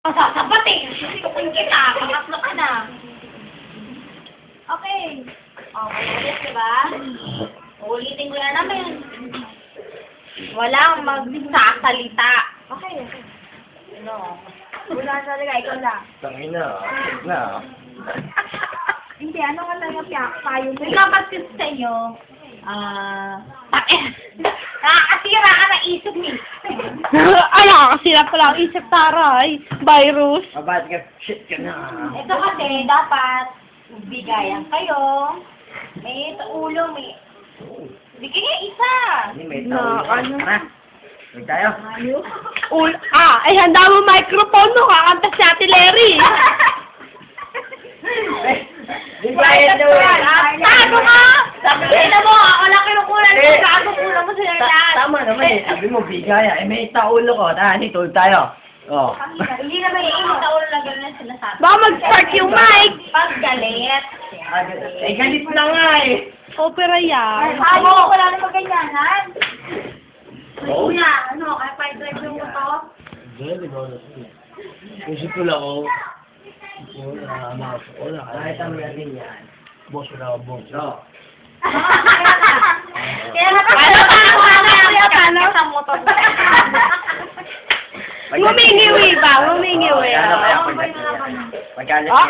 Masasabat eh. Sisikutin kita. Pangatlo ka na. Okay. Okay, ulit, diba? Ulitin ko na namin. Walang magsasalita. Okay, okay. Ano? Wala talaga, ikaw lang. Tangin na. Hindi, ano ka talaga payo mo? Ikaw mag-tip sa inyo, nakakasira ka ng isip ni. Ala, nakakasira pala ang isip, taray. Virus. Abad ka, shit ka na. Ito kasi, dapat bigayan kayo. May ulo, may... Bigyan niya isa. Hindi, may tao na. Ha? Huwag tayo. Ay, handa mo microphone mo, kakanta si Ate Larry. Di ba yan daw yan? Tago ka! Sabihin na mo, ako lang kinukulan mo. Gago kulang mo sila lahat. Tama naman eh. Sabi mo, bigaya. Eh, may taulo ko. Tani, tulog tayo. Oh. Hindi naman yung sa ulo lang gano'n na sinasabi. Baka mag-start yung mic. Pag galit. Eh, galit na nga eh. Opera yan. Ayaw ko lang na maganyanan. Oo. Kuya, ano, kaya pa-drive yung motor? Isip ko lang ako. Wala. Nakita mo natin yan. Boss na boss. No. Kaya na sa motor. Ngumingiwi ba? Ngumingiwi.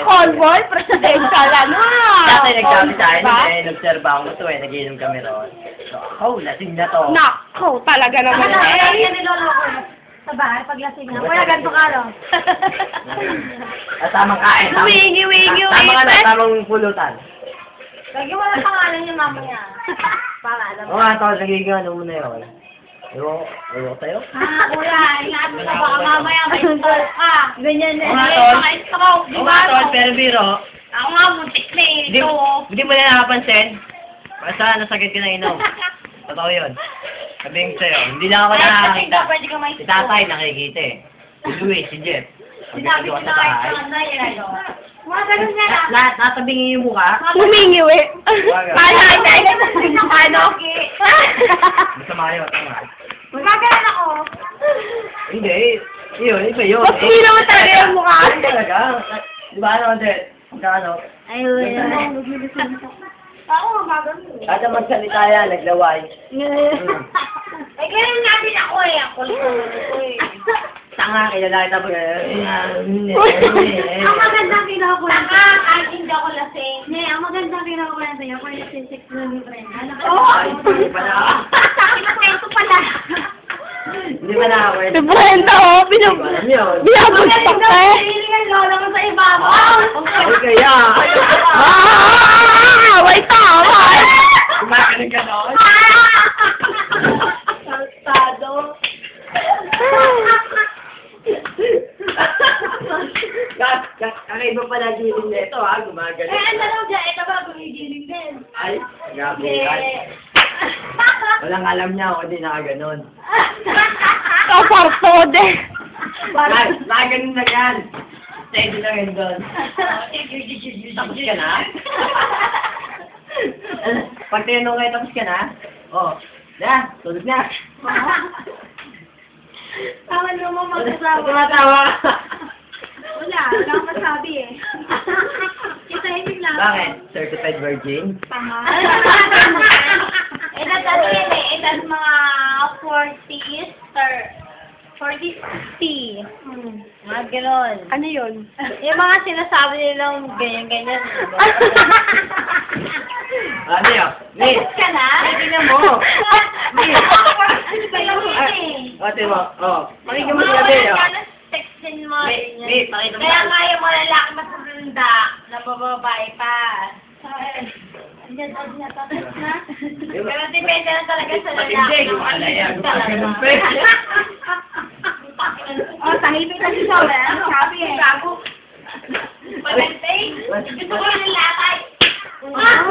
Convoy, presidential, ano? Dati nagsabi sa akin, Diba? nag-serve ako ito eh, nagiinom kami roon. So, lasing na to. Nako, talaga naman. Yan nilolo ko. Sa bahay, pag lasing na. Kuya, ganito ka, no? At tamang kain. Wingi-wingi, Tama ka na, wipet. tamang pulutan. Lagi mo lang pangalan niya, mama niya. Para alam Oo nga, tol, nagiging ano mo na yun. Ewan ko tayo? Kuya, ingat mo na baka mamaya may stroke ka. Ganyan na. Oo nga, tol. May stroke, di Oo ba? nga, tol, pero biro. Ako nga, muntik na eh. Hindi Ito. mo na nakapansin. Basta nasakit ka na inom. Totoo yun. Sabihin ko sa'yo, hindi lang ako nakakakita. Pwede ka may Si tatay nakikita eh. Si Luis, si Jeff. Sinabi ko na kahit sa kanya, yun ay doon. Mga ganun nga lang. Lahat, natabingin yung mukha. Ngumingiwi. Ano? Masama yun, tama. Magagalan ako. Hindi, yun, iba yun. Ba't hindi naman talaga yung mukha? Hindi talaga. Di ba ano, Jet? Magkano? Ay, wala. Ako, magagalan. Kada magsalita yan, naglaway. Eh, ganun nga din ako eh. Ako eh. Tanga, kilala kita pag... Ang magandang kinukulan sa'yo. Kahit hindi ako lasing. Hindi, ang magandang kinukulan sa'yo. Ako yung lasing sex na ni Brenda. Hindi pa na. Ito pala. Hindi pa na ako. Si Brenda, oh, Alam yun. binabagsak ka eh. Hinihingan lola mo sa ibabaw. Ay, kaya. Wait, tama. Kumakain ka doon. Saltado. Kakaiba pala giling na ito ha, gumagaling. Eh, ano daw dyan? Ito ba gumigiling din? Ay, Hindi. gabukan. Walang alam niya ako, hindi nakaganon. Kapartode. Nakaganon na yan. Steady lang yun doon. Tapos ka na? Pag tinanong kayo, tapos ka na? Oh, na, tulog na. Tama naman magkasawa. Tumatawa ka. Wala akong masabi eh. Itahimik lang. Bakit? Certified virgin? Tama. Edad ano yan eh. Edad mga 40s or 40s, 50. Mga ganon. Ano yun? Yung mga sinasabi nilang ganyan-ganyan. Ano yun? Miss, Tapos ka na? tingnan mo. Ate mo, oh. Pakinggan mo sila din, oh. Textin mo. Miss, ganyan. Miss, pakita mo. Kaya nga yung mga lalaki matulunda na bababae pa. Andiyan na tapos na. Pero depende na talaga sa lalaki. Matindi, gumalaya, gumaganon pa eh. Oh, tahimik na si Saul eh. Sabi eh. Gago. Palantay. Gusto ko yung lalaki. Mas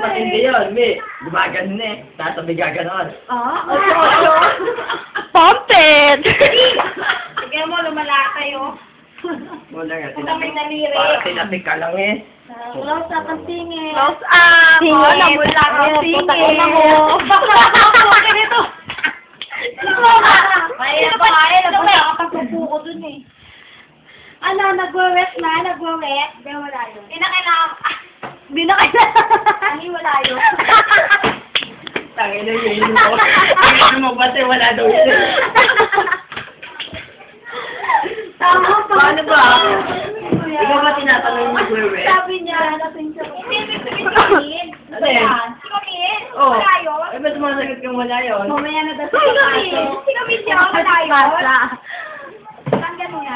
matindi yun, Mi. Gumaganon eh. Tatabi gaganon. Ocho. Pump it! Sige mo, lumalakay oh. Wala nga, Kami naliri. Para tinapik ka lang eh. Close up ang singit. Close up! Singit. Namula ka Ayun, singit. putak ina mo. Okay nito. Kaya pa kaya. Nabasa ka pagpupo ko dun eh. Ano, nagwe-wet na? Nagwe-wet? Hindi, wala yun. Hindi na kailangan. Hindi na kailangan. Hindi, wala yun. Tangin na yun mo. Ang magbate, wala daw yun. Tama pa. Paano ba? Ikaw ba tinatanong yung nagwe-wet? Sabi niya, hindi, sabihin. Ano yan? Sikamin. Oo. Wala yun. Eh, ba't sumasagot kang wala yun? Mamaya na daw sa kaso. Sikamin siya, wala yun. Tanggal mo nga.